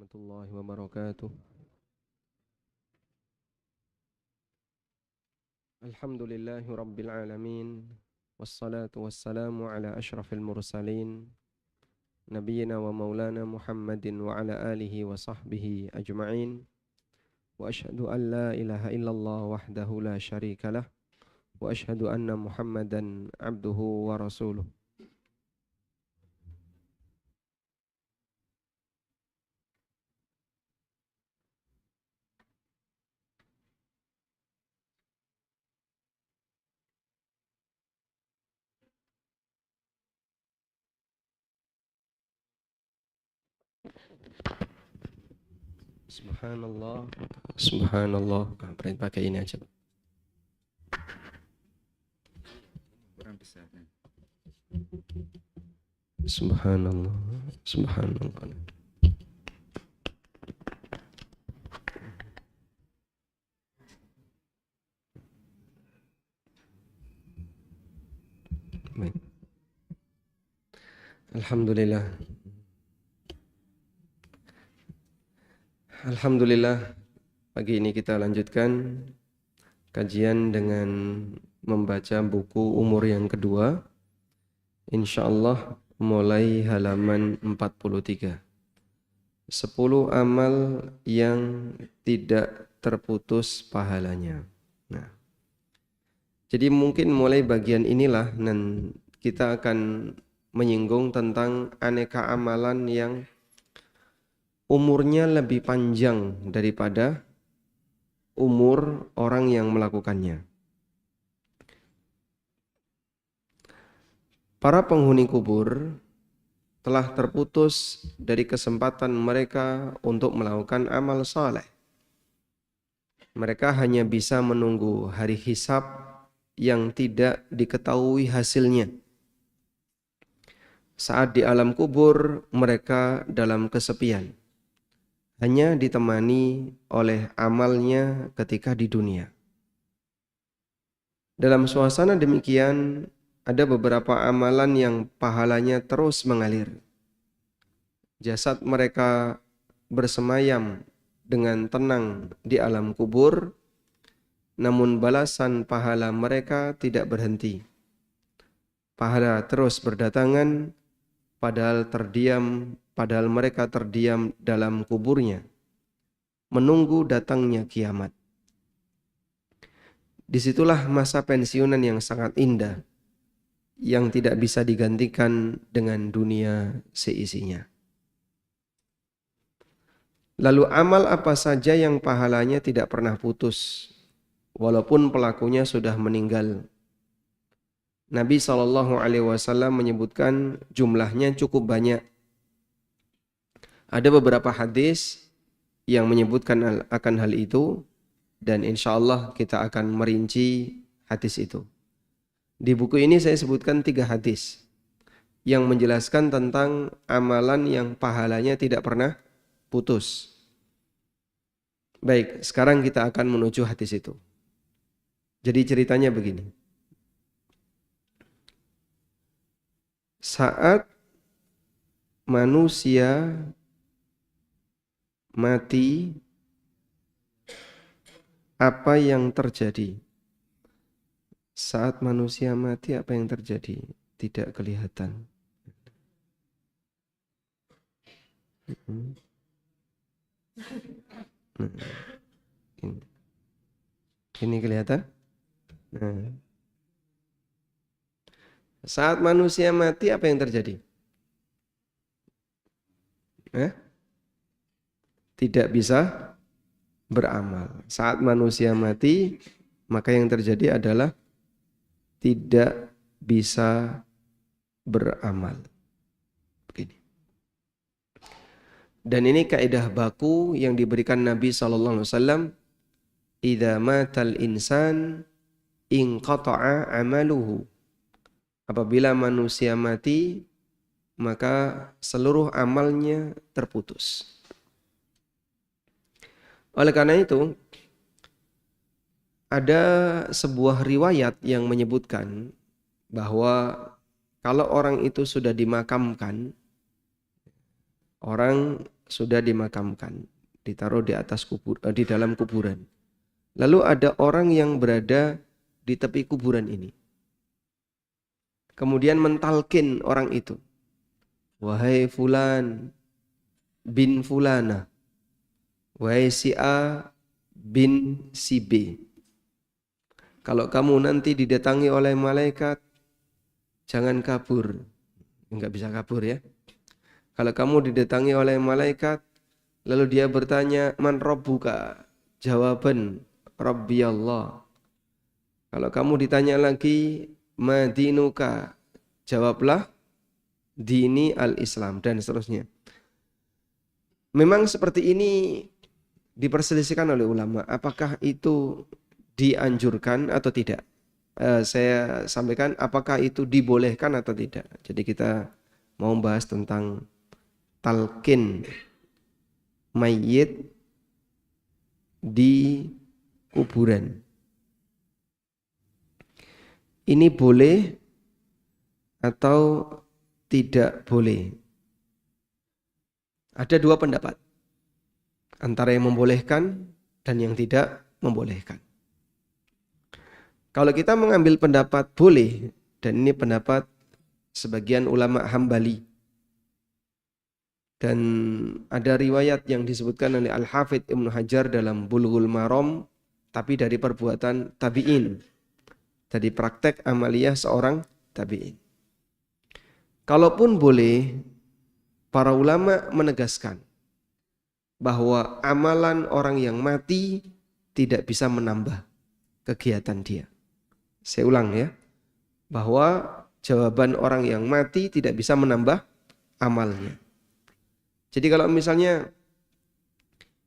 warahmatullahi wabarakatuh. Alhamdulillahi rabbil alamin. Wassalatu wassalamu ala ashrafil mursalin. Nabiyyina wa maulana Muhammadin wa ala alihi wa sahbihi ajma'in. Wa ashhadu an la ilaha illallah wahdahu la syarika lah. Wa ashhadu anna Muhammadan abduhu wa rasuluh. Subhanallah. Subhanallah. Berarti pakai ini aja. Kurang besar. Subhanallah. Subhanallah. Baik. Alhamdulillah. Alhamdulillah, pagi ini kita lanjutkan kajian dengan membaca buku umur yang kedua. Insyaallah mulai halaman 43. 10 amal yang tidak terputus pahalanya. Nah, jadi mungkin mulai bagian inilah dan kita akan menyinggung tentang aneka amalan yang umurnya lebih panjang daripada umur orang yang melakukannya. Para penghuni kubur telah terputus dari kesempatan mereka untuk melakukan amal saleh. Mereka hanya bisa menunggu hari hisab yang tidak diketahui hasilnya. Saat di alam kubur, mereka dalam kesepian, hanya ditemani oleh amalnya ketika di dunia. Dalam suasana demikian, ada beberapa amalan yang pahalanya terus mengalir. Jasad mereka bersemayam dengan tenang di alam kubur, namun balasan pahala mereka tidak berhenti. Pahala terus berdatangan, padahal mereka terdiam dalam kuburnya, menunggu datangnya kiamat. Disitulah masa pensiunan yang sangat indah, yang tidak bisa digantikan dengan dunia seisinya. Lalu amal apa saja yang pahalanya tidak pernah putus, walaupun pelakunya sudah meninggal? Nabi SAW menyebutkan jumlahnya cukup banyak. Ada beberapa hadis yang menyebutkan akan hal itu, dan insya Allah kita akan merinci hadis itu. Di buku ini saya sebutkan 3 hadis yang menjelaskan tentang amalan yang pahalanya tidak pernah putus. Baik, sekarang kita akan menuju hadis itu. Jadi ceritanya begini. Saat manusia mati, apa yang terjadi? Saat manusia mati, apa yang terjadi? Tidak kelihatan. Ini kelihatan? Nah. Saat manusia mati, apa yang terjadi? Tidak bisa beramal. Saat manusia mati, maka yang terjadi adalah tidak bisa beramal. Begini. Dan ini kaidah baku yang diberikan Nabi SAW. Idza matal insan inqata'a amaluhu. Apabila manusia mati, maka seluruh amalnya terputus. Oleh karena itu, ada sebuah riwayat yang menyebutkan bahwa kalau orang itu sudah dimakamkan, orang sudah dimakamkan, ditaruh di atas di dalam kuburan. Lalu ada orang yang berada di tepi kuburan ini. Kemudian mentalkin orang itu. Wahai fulan bin fulana. Wahai si A bin si B. Kalau kamu nanti didatangi oleh malaikat, jangan kabur. Enggak bisa kabur ya. Kalau kamu didatangi oleh malaikat, lalu dia bertanya, man rabbuka? Jawaban, Rabbi Allah. Kalau kamu ditanya lagi, ma dinuka? Jawablah, dini al-Islam, dan seterusnya. Memang seperti ini diperselisihkan oleh ulama, apakah itu dianjurkan atau tidak. Saya sampaikan apakah itu dibolehkan atau tidak. Jadi kita mau bahas tentang talqin mayit di kuburan. Ini boleh atau tidak boleh? Ada dua pendapat, antara yang membolehkan dan yang tidak membolehkan. Kalau kita mengambil pendapat boleh, dan ini pendapat sebagian ulama Hambali, dan ada riwayat yang disebutkan oleh Al-Hafidh Ibnu Hajar dalam Bulughul Maram, tapi dari perbuatan tabi'in, dari praktek amaliyah seorang tabi'in. Kalaupun boleh, para ulama menegaskan bahwa amalan orang yang mati tidak bisa menambah kegiatan dia. Saya ulang ya, bahwa jawaban orang yang mati tidak bisa menambah amalnya. Jadi kalau misalnya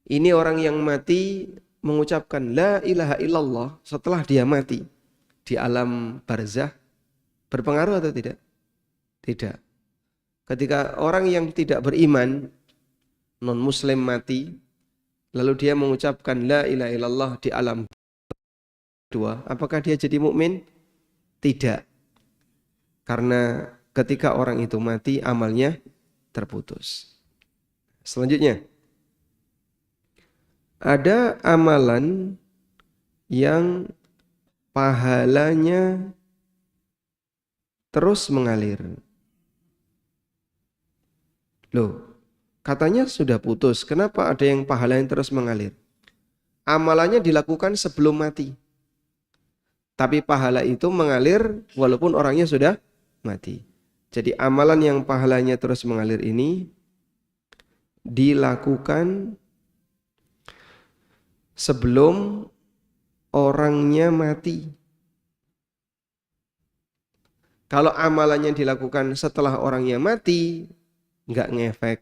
ini orang yang mati mengucapkan la ilaha illallah setelah dia mati di alam barzah, berpengaruh atau tidak? Tidak. Ketika orang yang tidak beriman, non muslim mati, lalu dia mengucapkan la ilaha illallah di alam dua, apakah dia jadi mukmin? Tidak. Karena ketika orang itu mati, amalnya terputus. Selanjutnya, ada amalan yang pahalanya terus mengalir. Loh, katanya sudah putus, kenapa ada yang pahalanya terus mengalir? Amalannya dilakukan sebelum mati, tapi pahala itu mengalir walaupun orangnya sudah mati. Jadi amalan yang pahalanya terus mengalir ini dilakukan sebelum orangnya mati. Kalau amalannya dilakukan setelah orangnya mati, enggak ngefek,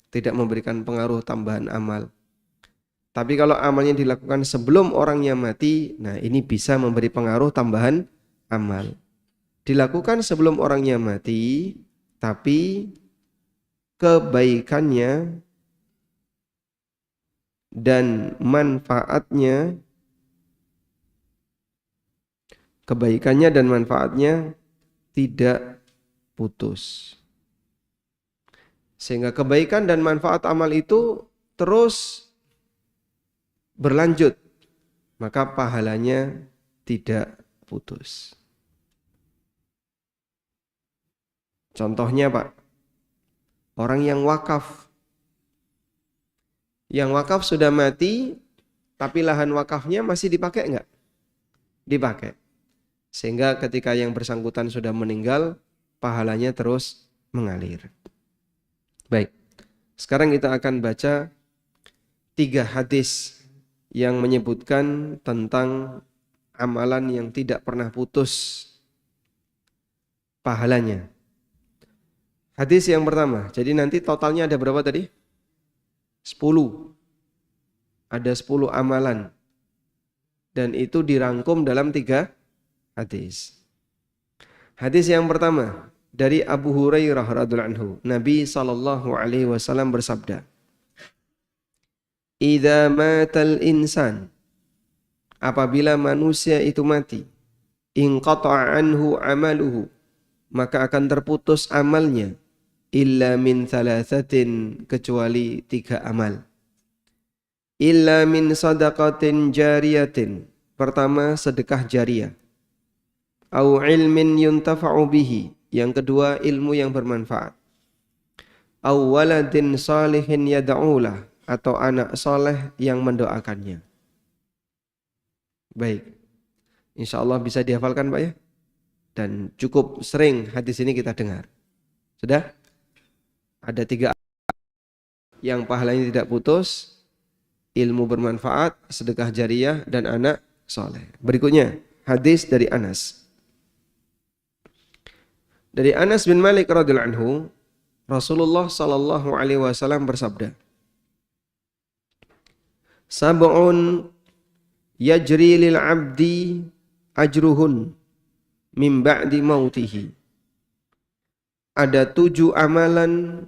tidak memberikan pengaruh tambahan amal. Tapi kalau amalnya dilakukan sebelum orangnya mati, nah ini bisa memberi pengaruh tambahan amal. Dilakukan sebelum orangnya mati, tapi kebaikannya dan manfaatnya tidak putus. Sehingga kebaikan dan manfaat amal itu terus berlanjut, maka pahalanya tidak putus. Contohnya Pak, orang yang wakaf. Yang wakaf sudah mati, tapi lahan wakafnya masih dipakai enggak? Dipakai. Sehingga ketika yang bersangkutan sudah meninggal, pahalanya terus mengalir. Baik, sekarang kita akan baca 3 hadis yang menyebutkan tentang amalan yang tidak pernah putus pahalanya. Hadis yang pertama, jadi nanti totalnya ada berapa tadi? 10. Ada 10 amalan. Dan itu dirangkum dalam 3 hadis. Hadis yang pertama dari Abu Hurairah radhiyallahu anhu, Nabi SAW bersabda, "Idza matal insan," apabila manusia itu mati, "inqata'a anhu amaluhu," maka akan terputus amalnya, illa min thalathatin, kecuali 3 amal. Illa min sadaqatin jariyatin, pertama sedekah jariyah. Au ilmin yuntafa'u bihi, yang kedua ilmu yang bermanfaat. Au waladin salihin yad'ulah, atau anak soleh yang mendoakannya. Baik, insya Allah bisa dihafalkan Pak ya. Dan cukup sering hadis ini kita dengar. Sudah? Ada 3 yang pahalanya tidak putus, ilmu bermanfaat, sedekah jariyah, dan anak soleh. Berikutnya hadis dari Anas. Dari Anas bin Malik radhiyallahu anhu, Rasulullah sallallahu alaihi wasallam bersabda, "Sab'un yajri lil 'abdi ajruhun min ba'di mautihi." Ada 7 amalan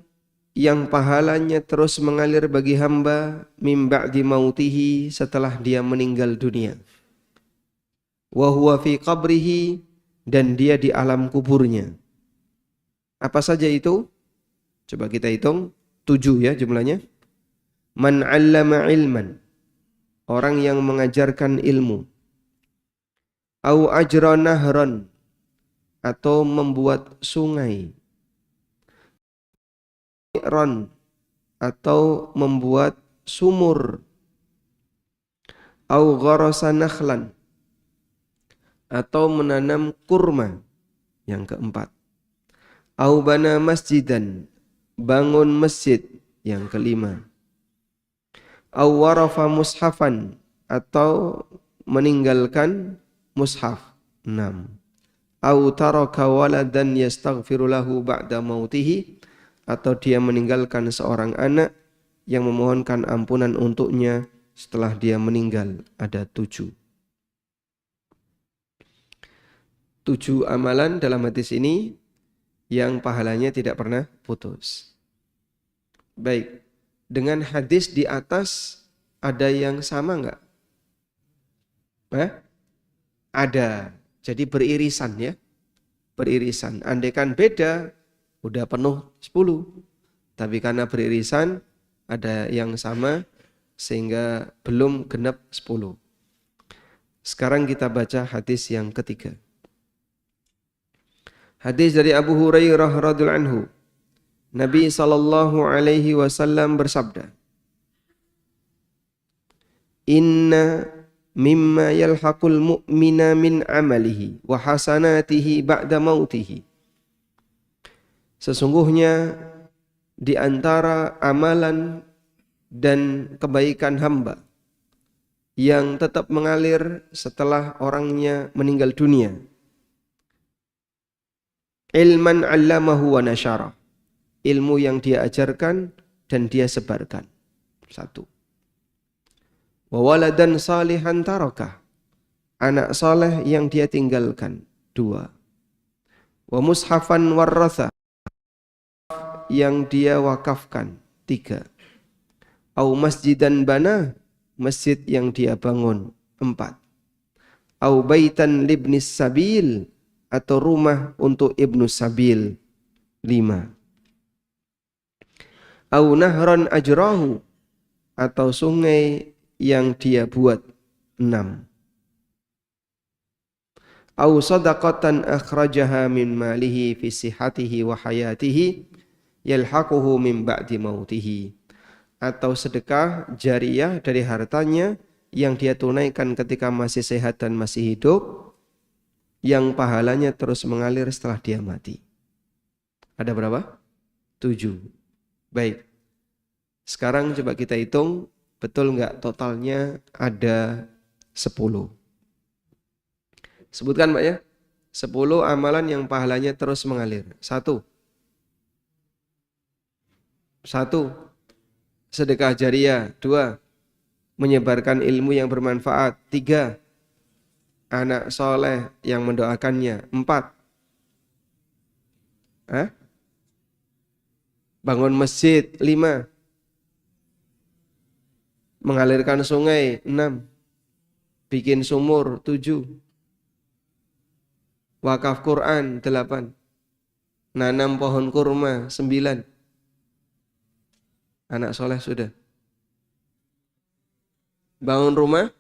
yang pahalanya terus mengalir bagi hamba min ba'di mautihi, setelah dia meninggal dunia. Wa huwa fi qabrihi, dan dia di alam kuburnya. Apa saja itu? Coba kita hitung, 7 ya jumlahnya. Man 'allama ilman, orang yang mengajarkan ilmu. Au ajra nahran, atau membuat sungai. Ron, atau membuat sumur. Au gharasa nakhlan, atau menanam kurma. Yang keempat. Au bana masjidan, bangun masjid. Yang kelima. Au warafa mushafan, atau meninggalkan mushaf. 6. Au taraka waladan yastaghfiru lahu ba'da mautihi, atau dia meninggalkan seorang anak yang memohonkan ampunan untuknya setelah dia meninggal. Ada 7. 7 amalan dalam hadis ini yang pahalanya tidak pernah putus. Baik, dengan hadis di atas ada yang sama enggak? Ada. Jadi beririsan ya. Beririsan. Andaikan beda, udah penuh 10. Tapi karena beririsan, ada yang sama sehingga belum genap 10. Sekarang kita baca hadis yang ketiga. Hadis dari Abu Hurairah radhiyallahu anhu. Nabi sallallahu alaihi wasallam bersabda, "Inna mimma yalhaqul mu'mina min amalihi wa hasanatihi ba'da mautihi." Sesungguhnya di antara amalan dan kebaikan hamba yang tetap mengalir setelah orangnya meninggal dunia, ilman 'allamahu wa nasyara, ilmu yang dia ajarkan dan dia sebarkan. 1. Wa waladan salihan tarakah, anak saleh yang dia tinggalkan. 2. Wa mushafan warratha, yang dia wakafkan. 3. Au masjidan bana, masjid yang dia bangun. 4. Au baitan libnis sabil, atau rumah untuk ibnu sabil. 5. Au nahran ajrahu, atau sungai yang dia buat. 6. Au sadaqatan akhrajaha min malihi fi sihhatihi wa hayatihi yalhaquhu min ba'di mautihi, atau sedekah jariyah dari hartanya yang dia tunaikan ketika masih sehat dan masih hidup, yang pahalanya terus mengalir setelah dia mati. Ada berapa? 7. Baik. Sekarang coba kita hitung, betul enggak totalnya ada 10. Sebutkan Pak ya. 10 amalan yang pahalanya terus mengalir. 1. Sedekah jariyah. 2. Menyebarkan ilmu yang bermanfaat. 3. Anak soleh yang mendoakannya. 4. Bangun masjid. 5. Mengalirkan sungai. 6. Bikin sumur. 7. Wakaf Quran. 8. Nanam pohon kurma 9. Anak soleh sudah. Bangun rumah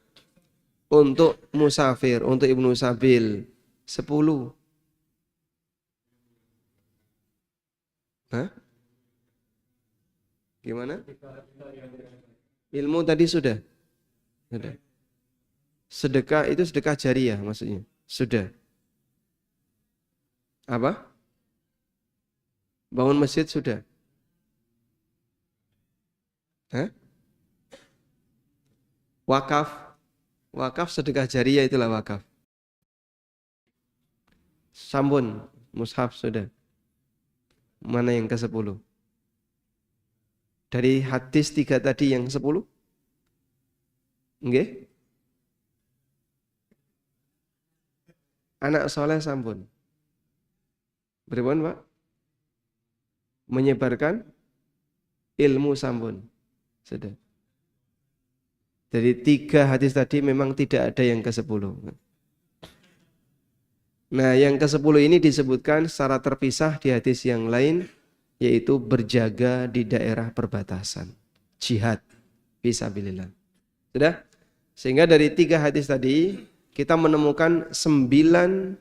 untuk musafir, untuk ibnu sabil 10. Hah? Gimana? Ilmu tadi sudah. Sudah. Sedekah itu sedekah jariyah maksudnya. Sudah. Apa? Bangun masjid sudah. Hah? Wakaf. Wakaf sedekah jariyah itulah wakaf. Sampun, mushaf sudah. Mana yang ke-10? Dari hadis 3 tadi yang 10? Nggih? Anak soleh sampun. Beripun, Pak? Menyebarkan ilmu sampun. Sudah. Dari 3 hadis tadi memang tidak ada yang ke-10. Nah, yang ke-10 ini disebutkan secara terpisah di hadis yang lain, yaitu berjaga di daerah perbatasan. Jihad fisabilillah. Sudah? Sehingga dari 3 hadis tadi, kita menemukan 9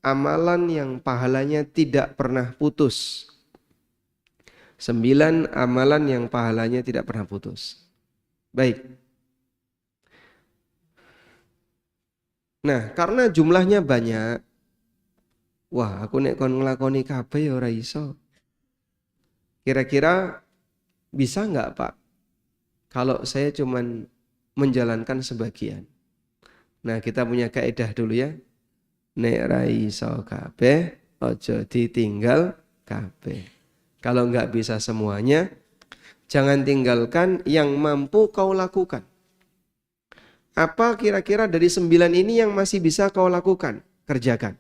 amalan yang pahalanya tidak pernah putus. 9 amalan yang pahalanya tidak pernah putus. Baik. Nah, karena jumlahnya banyak, wah, aku nek kon nglakoni kabeh ya ora iso. Kira-kira bisa enggak, Pak? Kalau saya cuman menjalankan sebagian. Nah, kita punya kaidah dulu ya. Nek ra iso kabeh, aja ditinggal kabeh. Kalau enggak bisa semuanya, jangan tinggalkan yang mampu kau lakukan. Apa kira-kira dari 9 ini yang masih bisa kau lakukan? Kerjakan.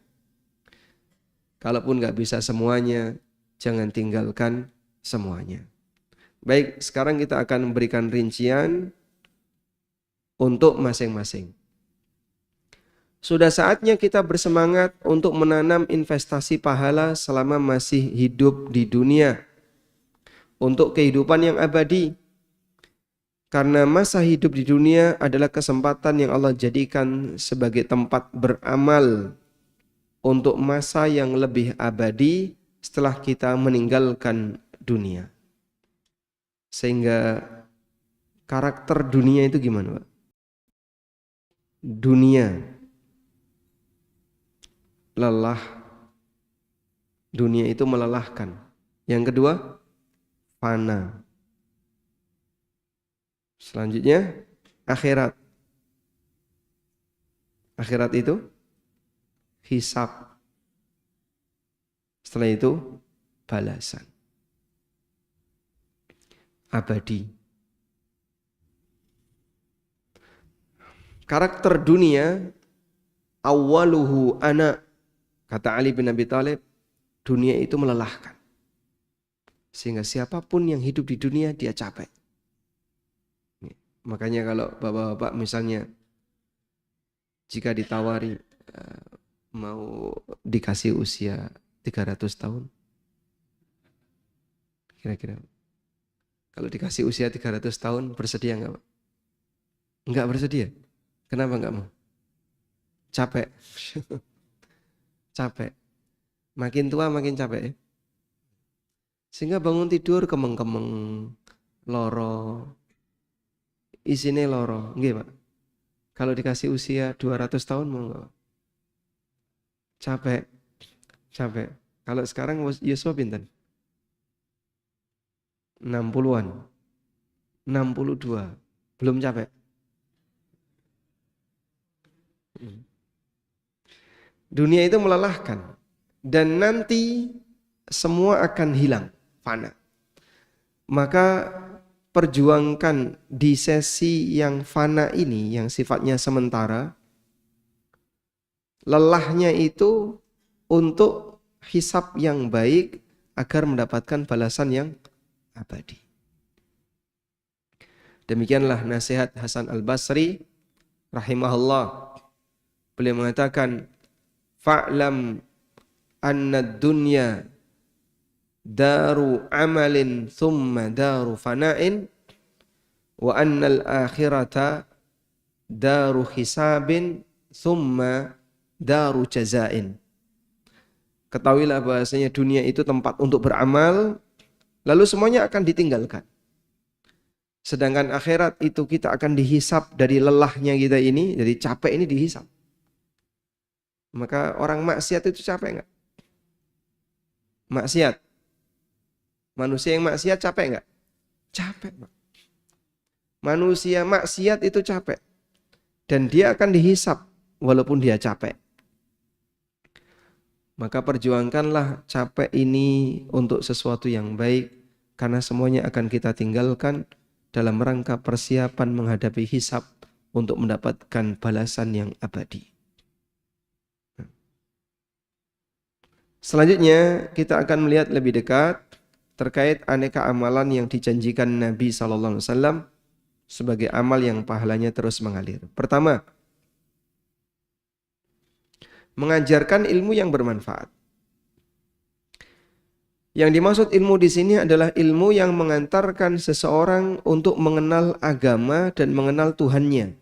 Kalaupun enggak bisa semuanya, jangan tinggalkan semuanya. Baik, sekarang kita akan memberikan rincian untuk masing-masing. Sudah saatnya kita bersemangat untuk menanam investasi pahala selama masih hidup di dunia. Untuk kehidupan yang abadi. Karena masa hidup di dunia adalah kesempatan yang Allah jadikan sebagai tempat beramal. Untuk masa yang lebih abadi setelah kita meninggalkan dunia. Sehingga karakter dunia itu gimana, Pak? Dunia lelah. Dunia itu melelahkan. Yang kedua, fana. Selanjutnya, akhirat. Akhirat itu hisab. Setelah itu, balasan. Abadi. Karakter dunia, awaluhu ana. Kata Ali bin Abi Thalib, dunia itu melelahkan. Sehingga siapapun yang hidup di dunia, dia capek. Makanya kalau bapak-bapak misalnya, jika ditawari mau dikasih usia 300 tahun, kira-kira kalau dikasih usia 300 tahun, bersedia enggak, Pak? Enggak bersedia. Kenapa enggak mau? Capek. Capek. Makin tua makin capek ya. Sehingga bangun tidur kemeng-kemeng, loro. Isine loro, nggih, Pak. Kalau dikasih usia 200 tahun mau enggak? Capek. Capek. Kalau sekarang yuswa pinten? 60-an. 62. Belum capek. Dunia itu melelahkan dan nanti semua akan hilang, fana. Maka perjuangkan di sesi yang fana ini, yang sifatnya sementara, lelahnya itu untuk hisab yang baik agar mendapatkan balasan yang abadi. Demikianlah nasihat Hasan Al-Basri rahimahullah. Beliau mengatakan, fa'lam anna dunya daru amalin thumma daru fana'in wa annal akhirata daru hisabin thumma daru jazain. Ketahuilah bahasanya dunia itu tempat untuk beramal, lalu semuanya akan ditinggalkan. Sedangkan akhirat itu kita akan dihisap dari lelahnya kita ini, dari capek ini dihisap. Maka orang maksiat itu capek enggak? Maksiat. Manusia yang maksiat capek enggak? Capek, Pak. Manusia maksiat itu capek. Dan dia akan dihisap walaupun dia capek. Maka perjuangkanlah capek ini untuk sesuatu yang baik, karena semuanya akan kita tinggalkan dalam rangka persiapan menghadapi hisab untuk mendapatkan balasan yang abadi. Selanjutnya kita akan melihat lebih dekat terkait aneka amalan yang dijanjikan Nabi SAW sebagai amal yang pahalanya terus mengalir. Pertama, mengajarkan ilmu yang bermanfaat. Yang dimaksud ilmu di sini adalah ilmu yang mengantarkan seseorang untuk mengenal agama dan mengenal Tuhannya.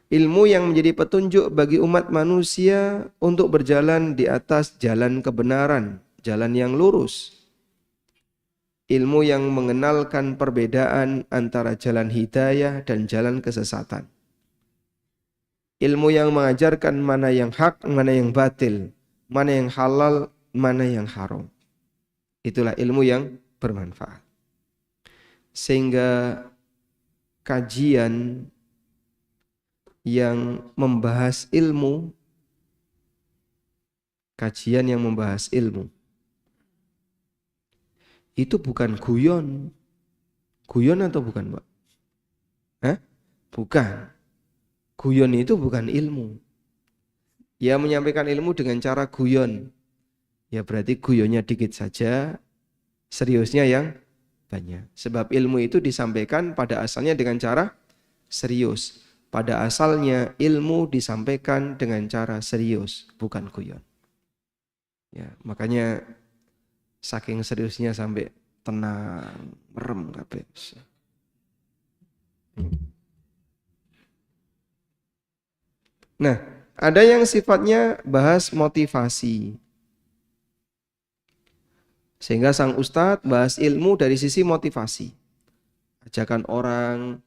Ilmu yang menjadi petunjuk bagi umat manusia untuk berjalan di atas jalan kebenaran, jalan yang lurus. Ilmu yang mengenalkan perbedaan antara jalan hidayah dan jalan kesesatan. Ilmu yang mengajarkan mana yang hak, mana yang batil, mana yang halal, mana yang haram. Itulah ilmu yang bermanfaat. Sehingga kajian yang membahas ilmu, itu bukan guyon. Guyon atau bukan, Pak? Bukan. Guyon itu bukan ilmu. Ya, menyampaikan ilmu dengan cara guyon, ya berarti guyonnya dikit saja, seriusnya yang banyak. Sebab ilmu itu disampaikan pada asalnya dengan cara serius. Pada asalnya ilmu disampaikan dengan cara serius, bukan guyon. Ya, makanya saking seriusnya sampai tenang, merem kabeh. Nah, ada yang sifatnya bahas motivasi. Sehingga sang ustadz bahas ilmu dari sisi motivasi. Ajakan orang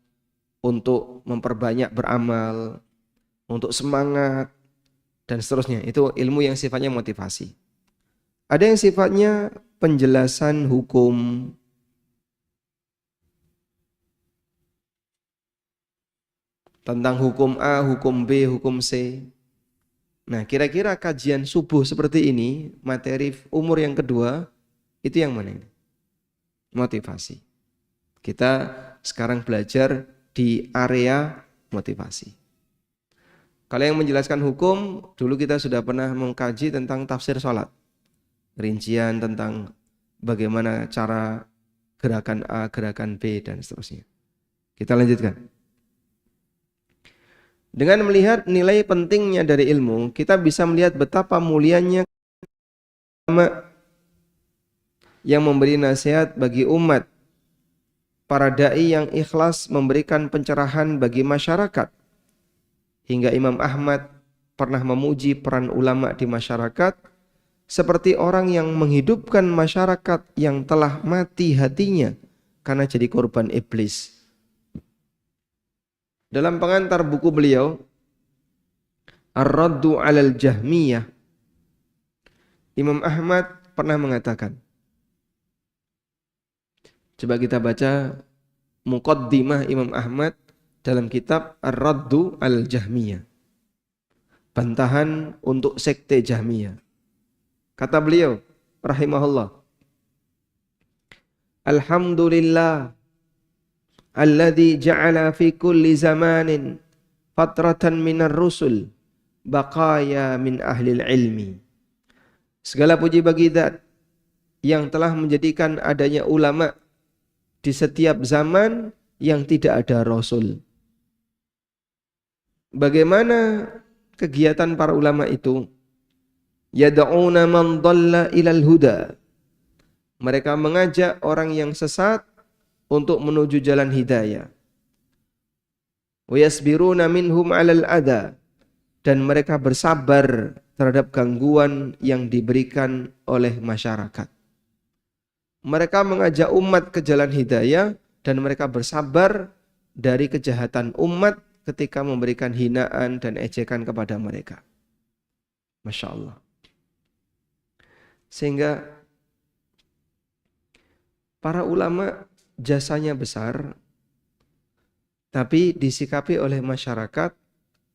untuk memperbanyak beramal, untuk semangat, dan seterusnya. Itu ilmu yang sifatnya motivasi. Ada yang sifatnya penjelasan hukum. Tentang hukum A, hukum B, hukum C. Nah, kira-kira kajian subuh seperti ini, materi umur yang kedua, itu yang mana ini? Motivasi. Kita sekarang belajar di area motivasi. Kalau yang menjelaskan hukum, dulu kita sudah pernah mengkaji tentang tafsir sholat. Rincian tentang bagaimana cara gerakan A, gerakan B, dan seterusnya. Kita lanjutkan. Dengan melihat nilai pentingnya dari ilmu, kita bisa melihat betapa mulianya ulama yang memberi nasihat bagi umat, para dai yang ikhlas memberikan pencerahan bagi masyarakat. Hingga Imam Ahmad pernah memuji peran ulama di masyarakat seperti orang yang menghidupkan masyarakat yang telah mati hatinya karena jadi korban iblis. Dalam pengantar buku beliau, Ar-Raddu 'alal Jahmiyah, Imam Ahmad pernah mengatakan, coba kita baca muqaddimah Imam Ahmad dalam kitab Ar-Raddu 'alal Jahmiyah, bantahan untuk sekte Jahmiyah. Kata beliau, rahimahullah, Alhamdulillah alladzi ja'ala fi kulli zamanin fatratan minar rusul baqaya min ahlil ilmi. Segala puji bagi Zat yang telah menjadikan adanya ulama di setiap zaman yang tidak ada rasul. Bagaimana kegiatan para ulama itu? Yad'una man dhalla ilal huda. Mereka mengajak orang yang sesat untuk menuju jalan hidayah. Wa yasbiruna minhum 'alal adha. Dan mereka bersabar terhadap gangguan yang diberikan oleh masyarakat. Mereka mengajak umat ke jalan hidayah dan mereka bersabar dari kejahatan umat ketika memberikan hinaan dan ejekan kepada mereka. Masya Allah. Sehingga para ulama jasanya besar, tapi disikapi oleh masyarakat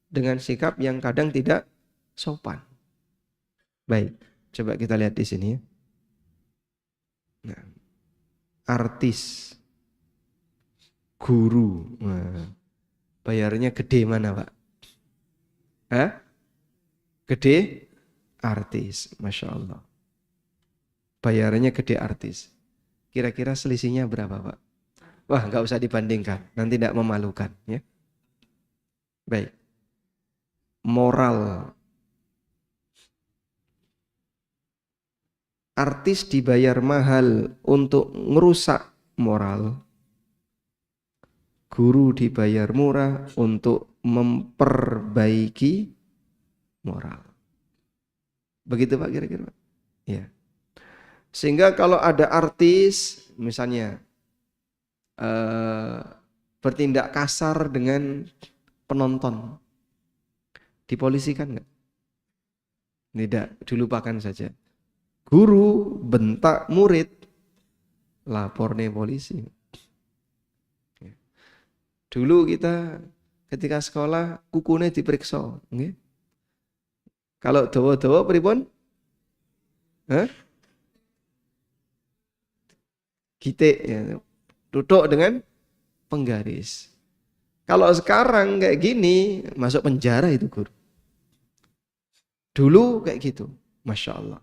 dengan sikap yang kadang tidak sopan. Baik, coba kita lihat di sini. Nah, artis, guru, bayarnya gede mana Pak? Hah? Gede artis, Masya Allah. Bayarnya gede artis. Kira-kira selisihnya berapa Pak? Wah, nggak usah dibandingkan, nanti tidak memalukan, ya. Baik. Moral. Artis dibayar mahal untuk merusak moral. Guru dibayar murah untuk memperbaiki moral. Begitu Pak kira-kira? Ya. Sehingga kalau ada artis misalnya bertindak kasar dengan penonton, dipolisikan nggak? Tidak, dilupakan saja. Guru bentak murid, lapor nih polisi. Dulu kita ketika sekolah kukunya diperiksa, nggih. Kalau dawa-dawa pripun? Gitik ya, duduk dengan penggaris. Kalau sekarang kayak gini masuk penjara itu guru. Dulu kayak gitu, Masya Allah.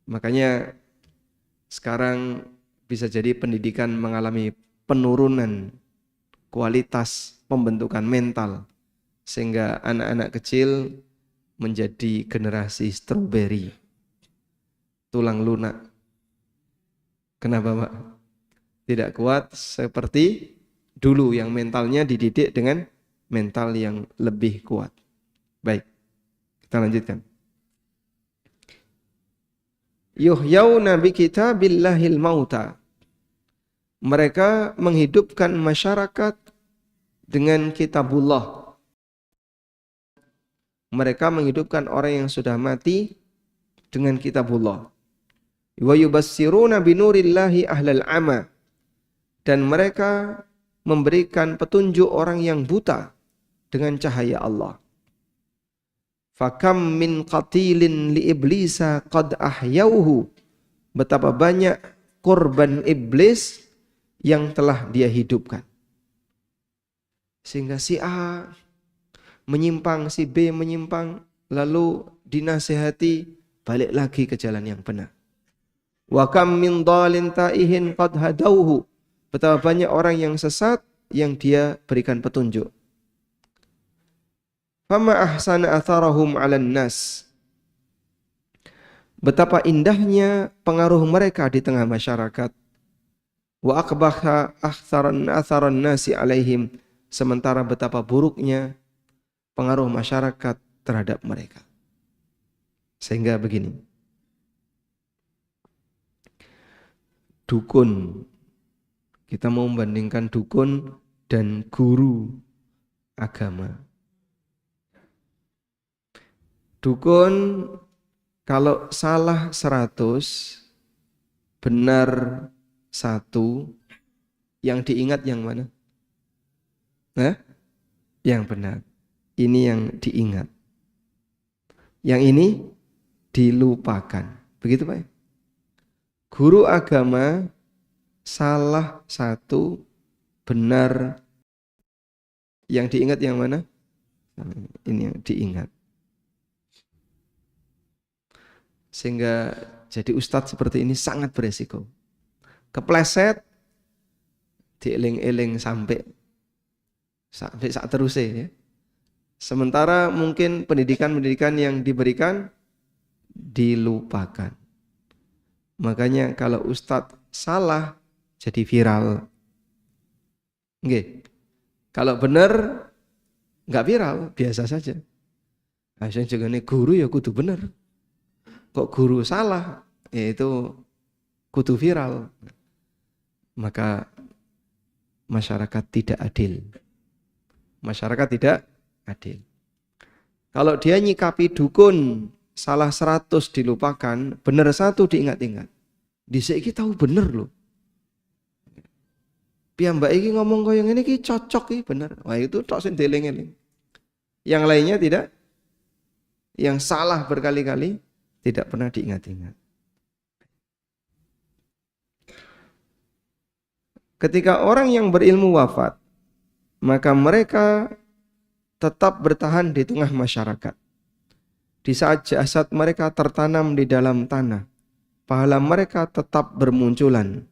Makanya sekarang bisa jadi pendidikan mengalami penurunan kualitas pembentukan mental. Sehingga anak-anak kecil menjadi generasi stroberi. Tulang lunak. Kenapa Pak? Tidak kuat seperti dulu yang mentalnya dididik dengan mental yang lebih kuat. Baik, kita lanjutkan. Yuhyauna bi kitabillahil mauta. Mereka menghidupkan masyarakat dengan kitabullah. Mereka menghidupkan orang yang sudah mati dengan kitabullah. Wa yubassiruna binurillahi ahlal ama. Dan mereka memberikan petunjuk orang yang buta dengan cahaya Allah. Fakam min qatilin li iblisa qad ahyauhu. Betapa banyak korban iblis yang telah dia hidupkan. Sehingga si A menyimpang, si B menyimpang, lalu dinasihati balik lagi ke jalan yang benar. Wa kam min dhalin taihin qad hadauhu. Betapa banyak orang yang sesat yang dia berikan petunjuk. Fama ahsana atharahum 'alan nas. Betapa indahnya pengaruh mereka di tengah masyarakat. Wa aqbaha atharan nasi 'alaihim. Sementara betapa buruknya pengaruh masyarakat terhadap mereka. Sehingga begini. Dukun. Kita mau membandingkan dukun dan guru agama. Dukun kalau salah 100, benar 1, yang diingat yang mana? Yang benar. Ini yang diingat. Yang ini dilupakan. Begitu Pak? Guru agama salah 1, benar, yang diingat yang mana? Ini yang diingat. Sehingga jadi ustadz seperti ini sangat beresiko. Kepleset, dieling-eling sampai saat terusnya ya. Sementara mungkin pendidikan yang diberikan dilupakan. Makanya kalau ustadz salah jadi viral. Nggih. Kalau benar enggak viral, biasa saja. Nah, sing jenenge guru ya kudu bener. Kok guru salah, yaitu kudu viral. Maka masyarakat tidak adil. Masyarakat tidak adil. Kalau dia nyikapi dukun salah 100 dilupakan, bener 1 diingat-ingat. Dhisik iki tahu bener loh. Piyambak iki ngomong kaya ngene iki cocok iki bener. Wah itu tok sing dieling-eling. Yang lainnya tidak. Yang salah berkali-kali tidak pernah diingat-ingat. Ketika orang yang berilmu wafat, maka mereka tetap bertahan di tengah masyarakat. Di saat jasad mereka tertanam di dalam tanah, pahala mereka tetap bermunculan.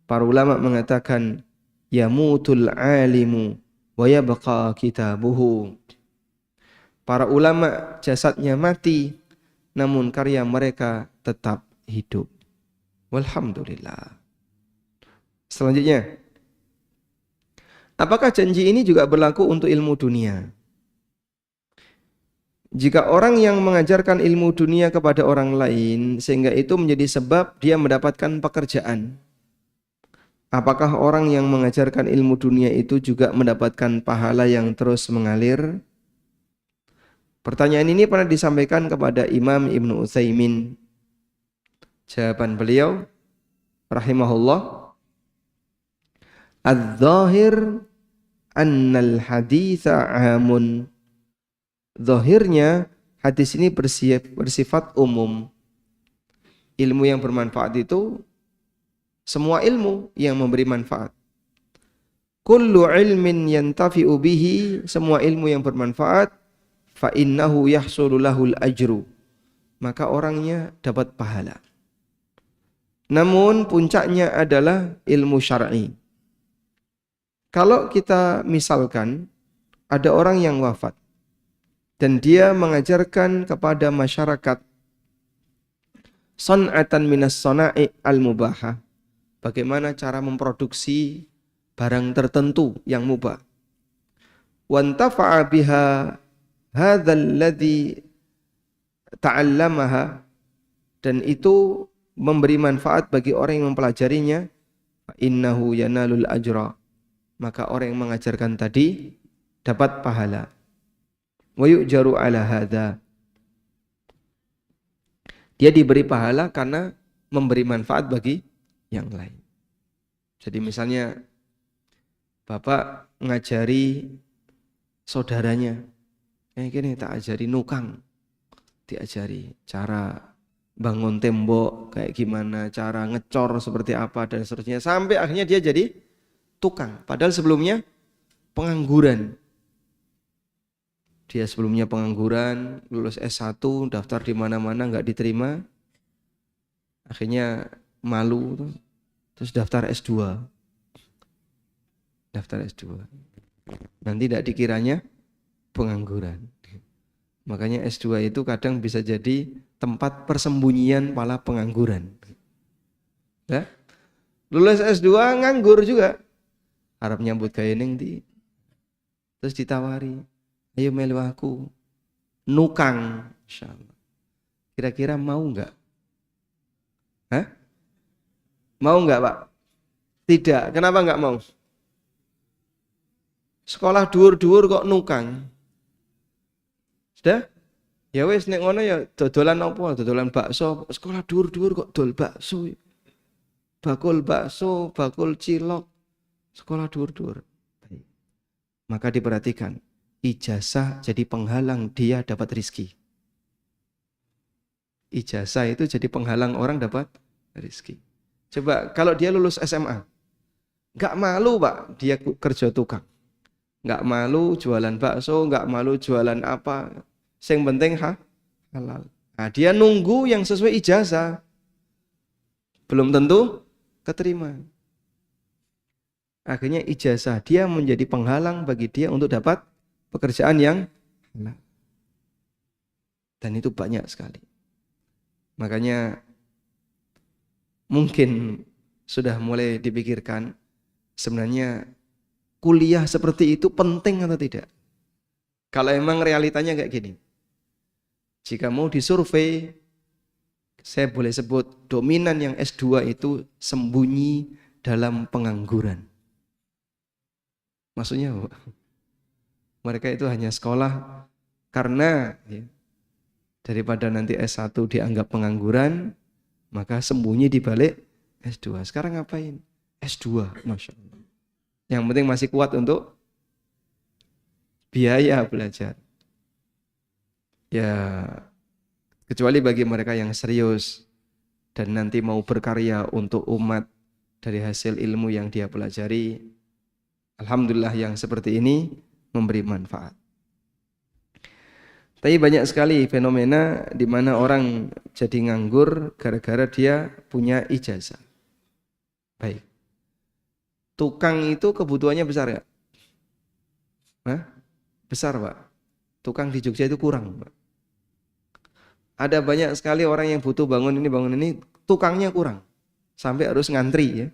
Para ulama mengatakan, yamutul alimu wa yabqa kitabuhu. Para ulama jasadnya mati, namun karya mereka tetap hidup. Walhamdulillah. Selanjutnya, apakah janji ini juga berlaku untuk ilmu dunia? Jika orang yang mengajarkan ilmu dunia kepada orang lain sehingga itu menjadi sebab dia mendapatkan pekerjaan, apakah orang yang mengajarkan ilmu dunia itu juga mendapatkan pahala yang terus mengalir? Pertanyaan ini pernah disampaikan kepada Imam Ibnu Utsaimin. Jawaban beliau, rahimahullah, adz-dzahir annal haditsa 'amun. Zahirnya hadis ini bersifat umum. Ilmu yang bermanfaat itu semua ilmu yang memberi manfaat. Kullu ilmin yantafi'u bihi, semua ilmu yang bermanfaat, fa innahu yahsulu lahul ajru, maka orangnya dapat pahala. Namun puncaknya adalah ilmu syar'i. Kalau kita misalkan ada orang yang wafat dan dia mengajarkan kepada masyarakat san'atan minas sana'i al-mubahah, bagaimana cara memproduksi barang tertentu yang mubah. Wantafa'a biha hadzal ladzi ta'allamaha, dan itu memberi manfaat bagi orang yang mempelajarinya, fa innahu yanalul ajra, maka orang yang mengajarkan tadi dapat pahala. Wa yu'jaru ala hadza, dia diberi pahala karena memberi manfaat bagi yang lain. Jadi misalnya bapak ngajari saudaranya, kayak gini, tak ajari nukang, diajari cara bangun tembok kayak gimana, cara ngecor seperti apa dan seterusnya, sampai akhirnya dia jadi tukang. Padahal sebelumnya pengangguran. Dia sebelumnya pengangguran, lulus S1, daftar di mana-mana nggak diterima, akhirnya malu, terus daftar S2. Daftar S2. Nanti tidak dikiranya pengangguran. Makanya S2 itu kadang bisa jadi tempat persembunyian para pengangguran. Ya? Lulus S2 nganggur juga. Harap nyambut gawe ning ndi. Terus ditawari, ayo melu aku nukang, insyaallah. Kira-kira mau enggak? Hah? Mau enggak, Pak? Tidak. Kenapa enggak mau? Sekolah dhuwur-dhuwur kok nukang. Sudah? Ya wis nek ngono ya dodolan apa? Dodolan bakso. Sekolah dhuwur-dhuwur kok dol bakso. Bakul bakso, bakul cilok. Sekolah dhuwur-dhuwur. Maka diperhatikan, ijazah jadi penghalang dia dapat rezeki. Ijazah itu jadi penghalang orang dapat rezeki. Coba kalau dia lulus SMA, nggak malu Pak, dia kerja tukang, nggak malu jualan bakso, nggak malu jualan apa, yang penting halal. Nah, dia nunggu yang sesuai ijazah, belum tentu keterima. Akhirnya ijazah dia menjadi penghalang bagi dia untuk dapat pekerjaan yang halal. Dan itu banyak sekali. Makanya mungkin sudah mulai dipikirkan sebenarnya kuliah seperti itu penting atau tidak. Kalau emang realitanya kayak gini, jika mau disurvei, saya boleh sebut dominan yang S2 itu sembunyi dalam pengangguran. Maksudnya mereka itu hanya sekolah karena daripada nanti S1 dianggap pengangguran, maka sembunyi di balik S2. Sekarang ngapain? S2, Masya Allah. Yang penting masih kuat untuk biaya belajar. Ya, kecuali bagi mereka yang serius dan nanti mau berkarya untuk umat dari hasil ilmu yang dia pelajari. Alhamdulillah yang seperti ini memberi manfaat. Tapi banyak sekali fenomena di mana orang jadi nganggur gara-gara dia punya ijazah. Baik. Tukang itu kebutuhannya besar ya? Besar, Pak. Tukang di Jogja itu kurang, Pak. Ada banyak sekali orang yang butuh bangun ini, tukangnya kurang. Sampai harus ngantri ya.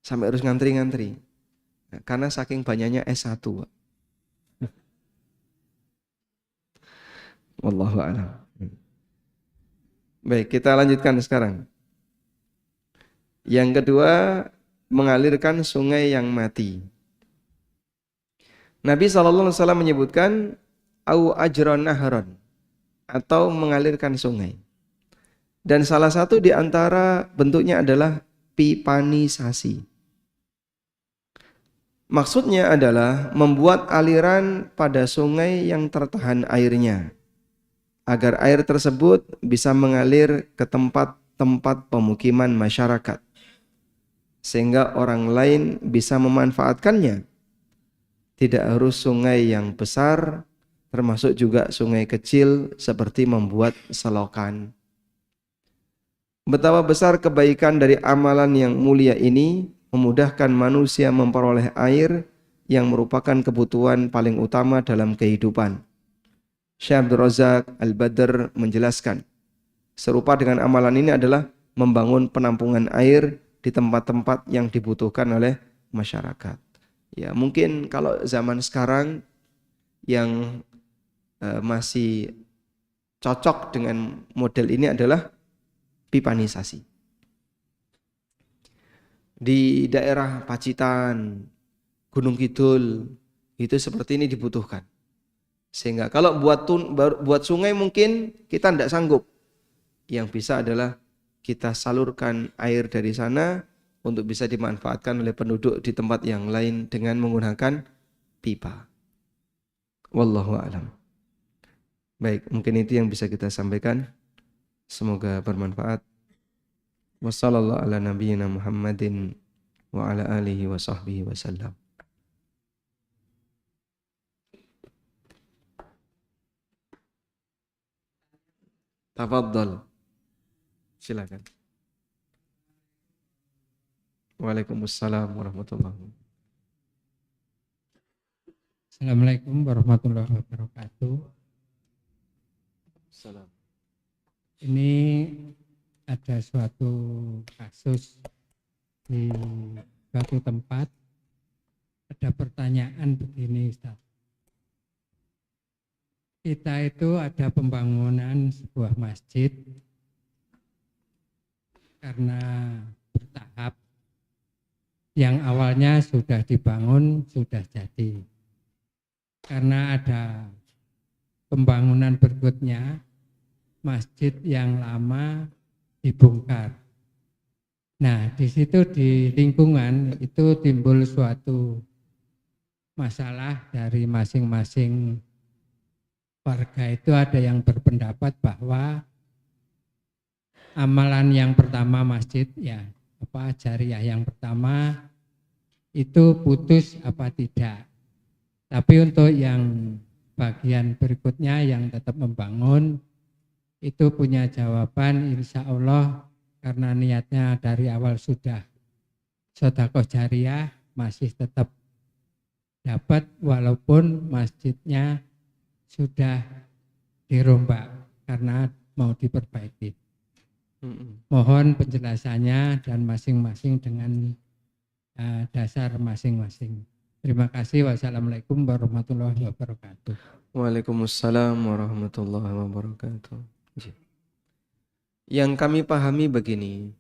Sampai harus ngantri-ngantri. Nah, karena saking banyaknya S1, Pak. Wallahu a'lam. Baik, kita lanjutkan sekarang. Yang kedua, mengalirkan sungai yang mati. Nabi SAW menyebutkan au ajron nahron, atau mengalirkan sungai. Dan salah satu di antara bentuknya adalah pipanisasi. Maksudnya adalah membuat aliran pada sungai yang tertahan airnya, agar air tersebut bisa mengalir ke tempat-tempat pemukiman masyarakat, sehingga orang lain bisa memanfaatkannya. Tidak harus sungai yang besar, termasuk juga sungai kecil seperti membuat selokan. Betapa besar kebaikan dari amalan yang mulia ini, memudahkan manusia memperoleh air yang merupakan kebutuhan paling utama dalam kehidupan. Syekh Abdul Razak Al-Badr menjelaskan, serupa dengan amalan ini adalah membangun penampungan air di tempat-tempat yang dibutuhkan oleh masyarakat. Ya, mungkin kalau zaman sekarang yang masih cocok dengan model ini adalah pipanisasi. Di daerah Pacitan, Gunung Kidul, itu seperti ini dibutuhkan. Sehingga kalau buat sungai mungkin kita tidak sanggup. Yang bisa adalah kita salurkan air dari sana untuk bisa dimanfaatkan oleh penduduk di tempat yang lain dengan menggunakan pipa. Wallahu a'lam. Baik, mungkin itu yang bisa kita sampaikan. Semoga bermanfaat. Wassallallahu ala nabiyyina Muhammadin wa ala alihi wa sahbihi wasallam. Tafadhal. Silakan. Waalaikumsalam warahmatullahi wabarakatuh. Assalamualaikum warahmatullahi wabarakatuh. Salam. Ini ada suatu kasus di suatu tempat. Ada pertanyaan begini, Ustaz. Kita itu ada pembangunan sebuah masjid karena bertahap. Yang awalnya sudah dibangun, sudah jadi. Karena ada pembangunan berikutnya, masjid yang lama dibongkar. Nah, di situ di lingkungan itu timbul suatu masalah dari masing-masing warga. Itu ada yang berpendapat bahwa amalan yang pertama masjid jariah yang pertama itu putus apa tidak. Tapi untuk yang bagian berikutnya yang tetap membangun itu punya jawaban insya Allah karena niatnya dari awal sudah sedekah jariah masih tetap dapat walaupun masjidnya sudah dirombak karena mau diperbaiki. Mm-mm. Mohon penjelasannya dan masing-masing dengan dasar masing-masing. Terima kasih. Wassalamualaikum warahmatullahi wabarakatuh. Waalaikumsalam warahmatullahi wabarakatuh. Yang kami pahami begini,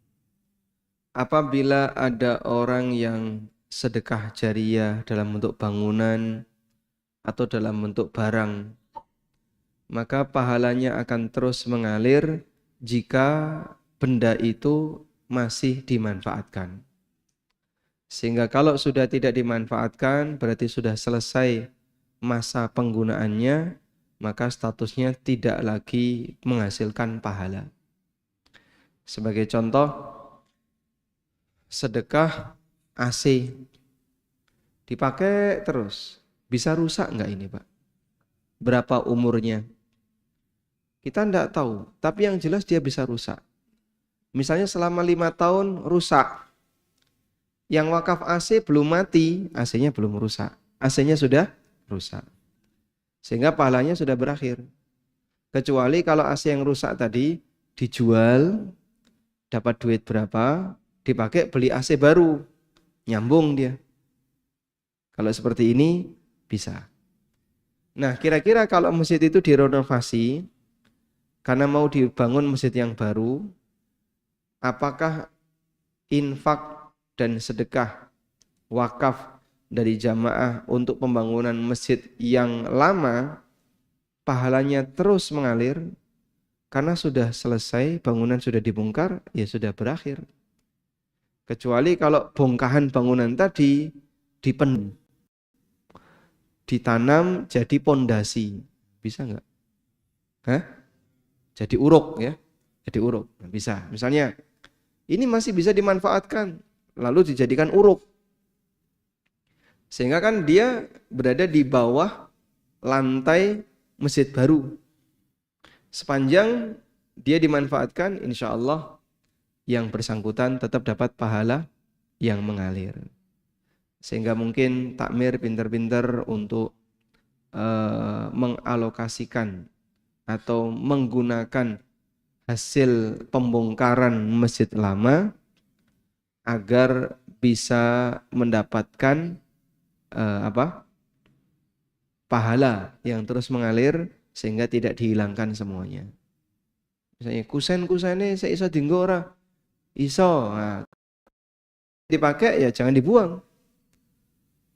apabila ada orang yang sedekah jariyah dalam bentuk bangunan atau dalam bentuk barang, maka pahalanya akan terus mengalir jika benda itu masih dimanfaatkan. Sehingga kalau sudah tidak dimanfaatkan, berarti sudah selesai masa penggunaannya, maka statusnya tidak lagi menghasilkan pahala. Sebagai contoh, sedekah AC dipakai terus, bisa rusak nggak ini Pak? Berapa umurnya? Kita enggak tahu, tapi yang jelas dia bisa rusak. Misalnya selama 5 tahun rusak. Yang wakaf AC belum mati, AC-nya belum rusak. AC-nya sudah rusak. Sehingga pahalanya sudah berakhir. Kecuali kalau AC yang rusak tadi dijual, dapat duit berapa, dipakai beli AC baru. Nyambung dia. Kalau seperti ini bisa. Nah, kira-kira kalau masjid itu direnovasi karena mau dibangun masjid yang baru, apakah infak dan sedekah wakaf dari jamaah untuk pembangunan masjid yang lama pahalanya terus mengalir karena sudah selesai, bangunan sudah dibongkar, ya sudah berakhir. Kecuali kalau bongkahan bangunan tadi ditanam jadi pondasi, bisa nggak? Jadi uruk ya, jadi uruk bisa. Misalnya ini masih bisa dimanfaatkan, lalu dijadikan uruk, sehingga kan dia berada di bawah lantai masjid baru. Sepanjang dia dimanfaatkan, insya Allah yang bersangkutan tetap dapat pahala yang mengalir. Sehingga mungkin takmir pintar-pintar untuk mengalokasikan atau menggunakan hasil pembongkaran masjid lama agar bisa mendapatkan pahala yang terus mengalir sehingga tidak dihilangkan semuanya. Misalnya kusen-kusene saya iso dienggo ora? Iso. Nah, dipakai ya jangan dibuang.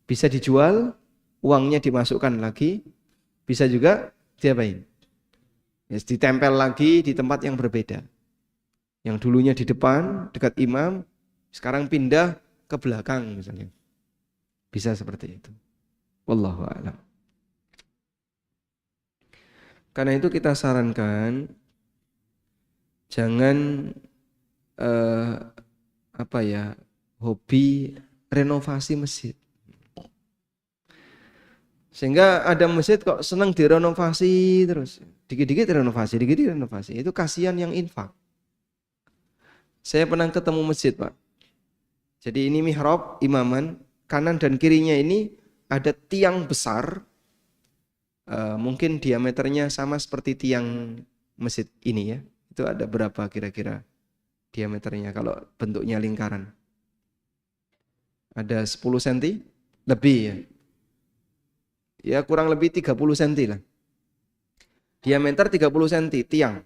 Bisa dijual, uangnya dimasukkan lagi, bisa juga diapain? Ya, ditempel lagi di tempat yang berbeda. Yang dulunya di depan dekat imam, sekarang pindah ke belakang misalnya. Bisa seperti itu. Wallahu a'lam. Karena itu kita sarankan jangan hobi renovasi masjid. Sehingga ada masjid kok senang direnovasi terus. Dikit-dikit renovasi, dikit-dikit renovasi. Itu kasihan yang infak. Saya pernah ketemu masjid, Pak. Jadi ini mihrab, imaman, kanan dan kirinya ini ada tiang besar. Mungkin diameternya sama seperti tiang masjid ini ya. Itu ada berapa kira-kira diameternya kalau bentuknya lingkaran? Ada 10 cm lebih ya. Ya kurang lebih 30 cm lah. Diameter 30 cm tiang.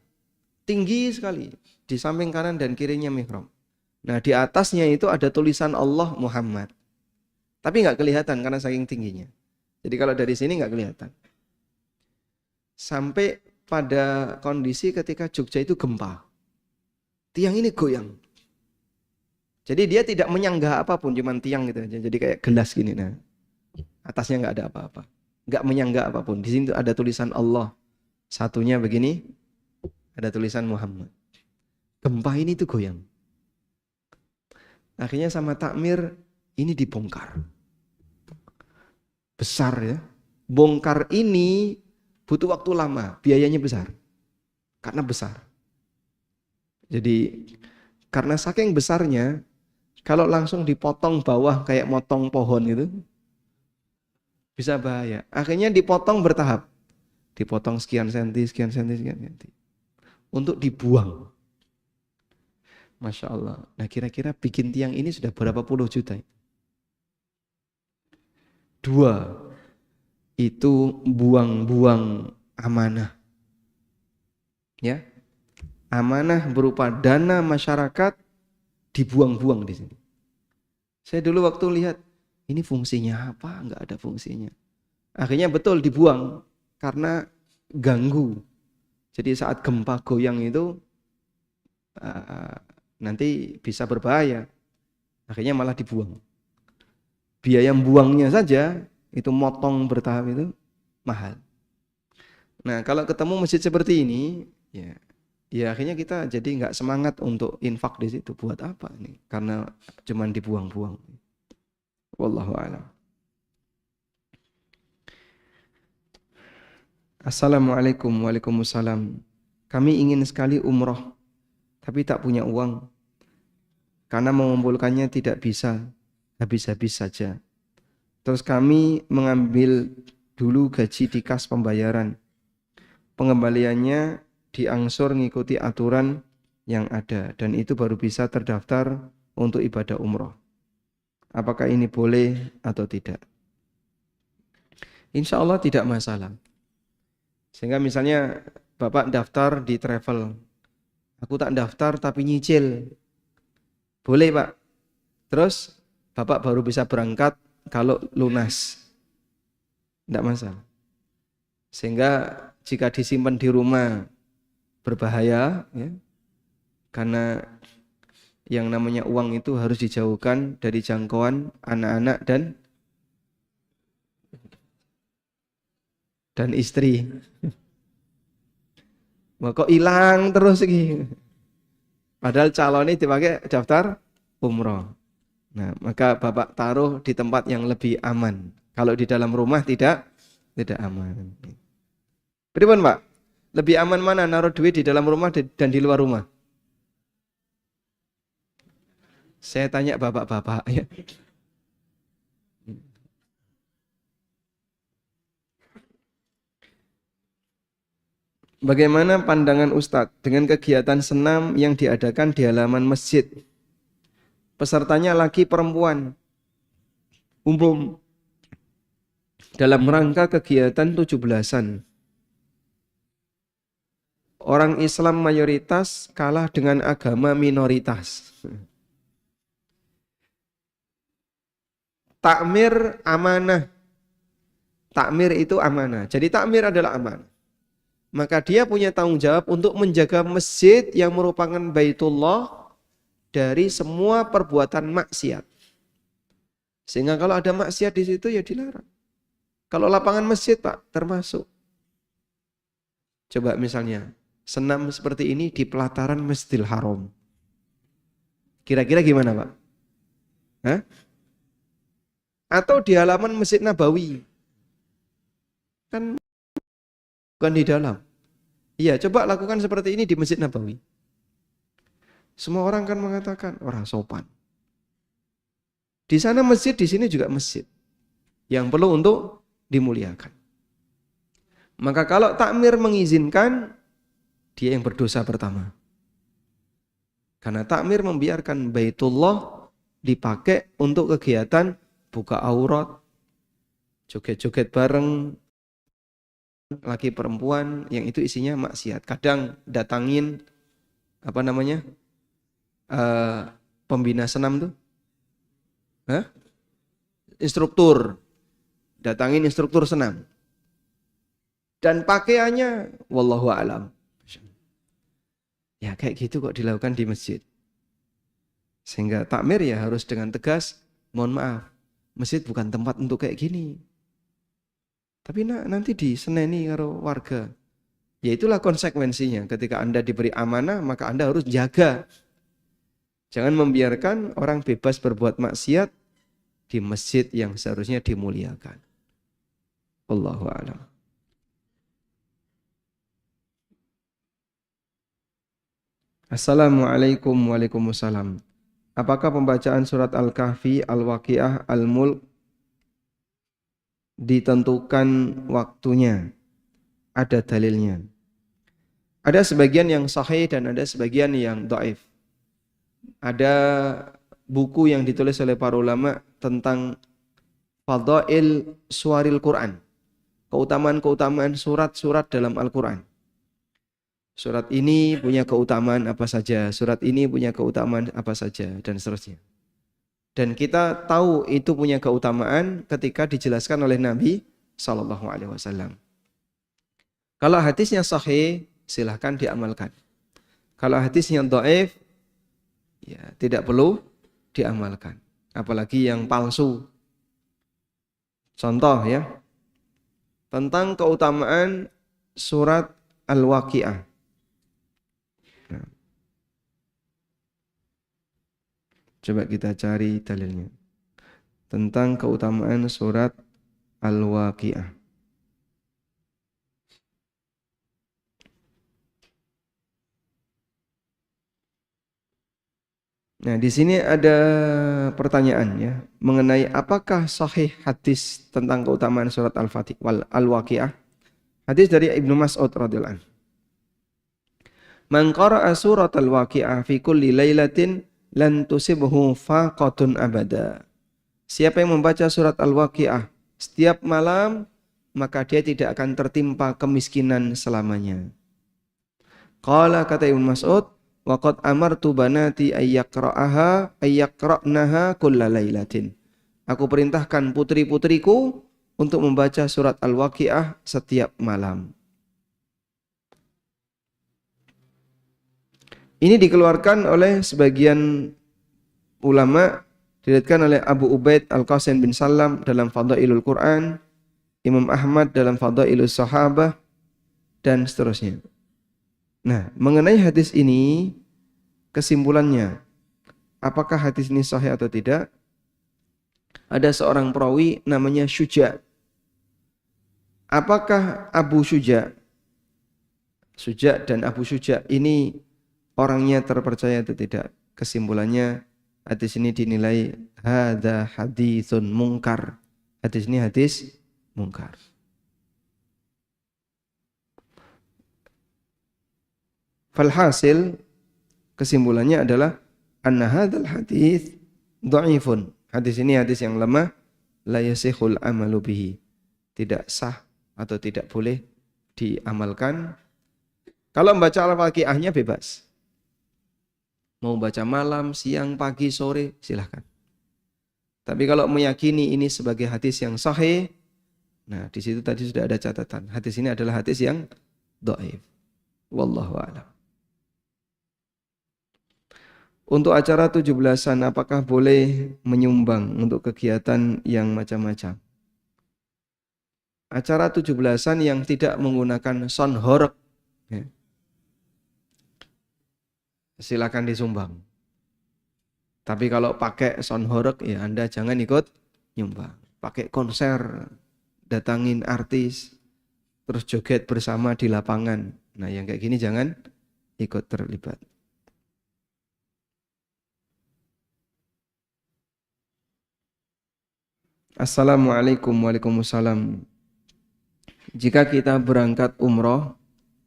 Tinggi sekali. Di samping kanan dan kirinya mihrab. Nah di atasnya itu ada tulisan Allah Muhammad. Tapi nggak kelihatan karena saking tingginya. Jadi kalau dari sini nggak kelihatan. Sampai pada kondisi ketika Jogja itu gempa. Tiang ini goyang. Jadi dia tidak menyanggah apapun, cuman tiang gitu aja. Jadi kayak gelas gini. Nah, atasnya nggak ada apa-apa. Nggak menyanggah apapun. Di sini ada tulisan Allah. Satunya begini, ada tulisan Muhammad. Gempa ini tuh goyang. Akhirnya sama takmir ini dibongkar. Besar ya. Bongkar ini butuh waktu lama, biayanya besar. Karena besar. Jadi karena saking besarnya, kalau langsung dipotong bawah kayak motong pohon gitu, bisa bahaya. Akhirnya dipotong bertahap. Dipotong sekian senti, sekian senti, sekian senti. untuk dibuang. Masya Allah. Nah kira-kira bikin tiang ini sudah berapa puluh juta? 2, itu buang-buang amanah. Ya, amanah berupa dana masyarakat dibuang-buang di sini. Saya dulu waktu lihat, ini fungsinya apa? Enggak ada fungsinya. Akhirnya betul dibuang karena ganggu. Jadi saat gempa goyang itu nanti bisa berbahaya. Akhirnya malah dibuang. Biaya buangnya saja itu motong bertahap itu mahal. Nah kalau ketemu masjid seperti ini, ya akhirnya kita jadi nggak semangat untuk infak di situ. Buat apa nih? Karena cuman dibuang-buang. Wallahu a'lam. Assalamualaikum. Waalaikumsalam. Kami ingin sekali umroh, tapi tak punya uang. Karena mengumpulkannya tidak bisa, habis-habis saja. Terus kami mengambil dulu gaji di kas pembayaran. Pengembaliannya diangsur ngikuti aturan yang ada. Dan itu baru bisa terdaftar untuk ibadah umroh. Apakah ini boleh atau tidak? Insya Allah tidak masalah. Sehingga misalnya Bapak daftar di travel. Aku tak daftar tapi nyicil. Boleh Pak. Terus Bapak baru bisa berangkat kalau lunas. Tidak masalah. Sehingga jika disimpan di rumah berbahaya, ya, karena yang namanya uang itu harus dijauhkan dari jangkauan anak-anak dan istri. Kok hilang terus iki. Padahal calonnya dipakai daftar umroh. Nah, maka Bapak taruh di tempat yang lebih aman. Kalau di dalam rumah tidak aman. Pripun, Pak? Lebih aman mana naruh duit di dalam rumah dan di luar rumah? Saya tanya bapak-bapak ya. Bagaimana pandangan Ustadz dengan kegiatan senam yang diadakan di halaman masjid? Pesertanya laki perempuan. Umum dalam rangka kegiatan 17-an. Orang Islam mayoritas kalah dengan agama minoritas. Takmir amanah. Takmir itu amanah. Jadi takmir adalah amanah. Maka dia punya tanggung jawab untuk menjaga masjid yang merupakan Baitullah dari semua perbuatan maksiat. Sehingga kalau ada maksiat di situ ya dilarang. Kalau lapangan masjid Pak termasuk. Coba misalnya senam seperti ini di pelataran Masjidil Haram. Kira-kira gimana Pak? Hah? Atau di halaman Masjid Nabawi. Kan bukan di dalam. Iya, coba lakukan seperti ini di Masjid Nabawi. Semua orang kan mengatakan orang sopan. Di sana masjid, di sini juga masjid. Yang perlu untuk dimuliakan. Maka kalau takmir mengizinkan, dia yang berdosa pertama. Karena takmir membiarkan Baitullah dipakai untuk kegiatan buka aurat, joget-joget bareng, laki perempuan yang itu isinya maksiat. Kadang datangin pembina senam tuh, instruktur, datangin instruktur senam, dan pakaiannya, wallahu a'lam. Ya kayak gitu kok dilakukan di masjid. Sehingga takmir ya harus dengan tegas, mohon maaf, masjid bukan tempat untuk kayak gini. Tapi nanti diseneni karo warga. Ya itulah konsekuensinya. Ketika Anda diberi amanah, maka Anda harus jaga. Jangan membiarkan orang bebas berbuat maksiat di masjid yang seharusnya dimuliakan. Wallahu a'lam. Assalamualaikum. Waalaikumsalam. Apakah pembacaan surat Al-Kahfi, Al-Waqiah, Al-Mulk ditentukan waktunya? Ada dalilnya. Ada sebagian yang sahih dan ada sebagian yang dhaif. Ada buku yang ditulis oleh para ulama tentang fadail suwaril Quran. Keutamaan-keutamaan surat-surat dalam Al-Quran. Surat ini punya keutamaan apa saja, surat ini punya keutamaan apa saja, dan seterusnya. Dan kita tahu itu punya keutamaan ketika dijelaskan oleh Nabi SAW. Kalau hadisnya sahih, silahkan diamalkan. Kalau hadisnya dhaif, ya tidak perlu diamalkan. Apalagi yang palsu. Contoh ya, tentang keutamaan surat Al-Waqi'ah. Nah, coba kita cari dalilnya. Tentang keutamaan surat Al-Waqi'ah. Nah, di sini ada pertanyaan ya mengenai apakah sahih hadis tentang keutamaan surat Al-Waqi'ah. Hadis dari Ibnu Mas'ud radhiyallahu anhu. Man qara'a surat Al-Waqi'ah fi kulli lailatin lan tusibhu faqatun abada. Siapa yang membaca surat Al-Waqi'ah setiap malam, maka dia tidak akan tertimpa kemiskinan selamanya. Qala, kata Ibnu Mas'ud, waqad amartu banati ayyaqra'naha kulla lailatin. Aku perintahkan putri-putriku untuk membaca surat Al-Waqi'ah setiap malam. Ini dikeluarkan oleh sebagian ulama, diriwayatkan oleh Abu Ubaid Al-Qasim bin Salam dalam Fadailul Quran, Imam Ahmad dalam Fadailus Sahabah, dan seterusnya. Nah, mengenai hadis ini, kesimpulannya, apakah hadis ini sahih atau tidak? Ada seorang perawi namanya Syuja. Apakah Abu Syuja dan Abu Syuja ini orangnya terpercaya atau tidak? Kesimpulannya, hadis ini dinilai hadza haditsun mungkar. Hadis ini hadis mungkar. Falhasil, kesimpulannya adalah anna hadzal hadits dhaifun. Hadis ini hadis yang lemah, la yasihul amalu bihi. Tidak sah atau tidak boleh diamalkan. Kalau membaca Al-Waqi'ahnya bebas. Mau baca malam, siang, pagi, sore, silahkan. Tapi kalau meyakini ini sebagai hadis yang sahih, nah di situ tadi sudah ada catatan. Hadis ini adalah hadis yang dhaif. Wallahu a'lam. Untuk acara 17-an, apakah boleh menyumbang untuk kegiatan yang macam-macam? Acara 17-an yang tidak menggunakan sound horeg, ya, silakan disumbang. Tapi kalau pakai sound horeg, ya Anda jangan ikut nyumbang. Pakai konser, datangin artis, terus joget bersama di lapangan. Nah, yang kayak gini jangan ikut terlibat. Assalamualaikum. Waalaikumsalam. Jika kita berangkat umroh,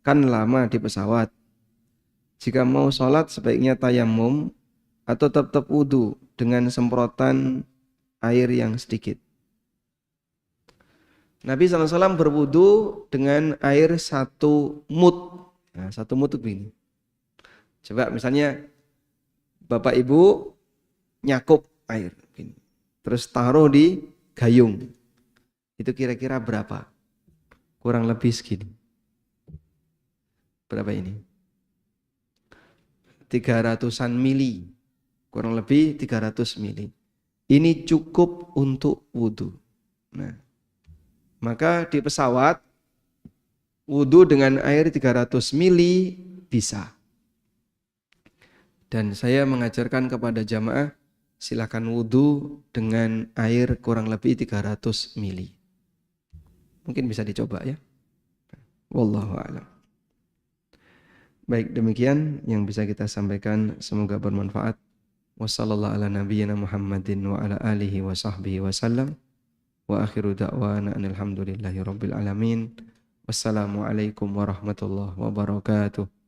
kan lama di pesawat. Jika mau sholat sebaiknya tayamum atau tetap wudu dengan semprotan air yang sedikit. Nabi SAW berwudu dengan air 1 mud. Nah, 1 mud itu begini. Coba misalnya Bapak Ibu nyakup air begini, terus taruh di gayung. Itu kira-kira berapa? Kurang lebih segini. Berapa ini? 300-an mili. Kurang lebih 300 mili. Ini cukup untuk wudu. Nah, maka di pesawat wudu dengan air 300 mili bisa. Dan saya mengajarkan kepada jamaah, silakan wudu dengan air kurang lebih 300 mili. Mungkin bisa dicoba ya. Wallahu a'lam. Baik, demikian yang bisa kita sampaikan, semoga bermanfaat. Wassallallahu ala nabiyyina Muhammadin wa ala alihi wa sahbihi wa sallam. Wa akhiru da'wana alhamdulillahi rabbil alamin. Wassalamualaikum warahmatullahi wabarakatuh.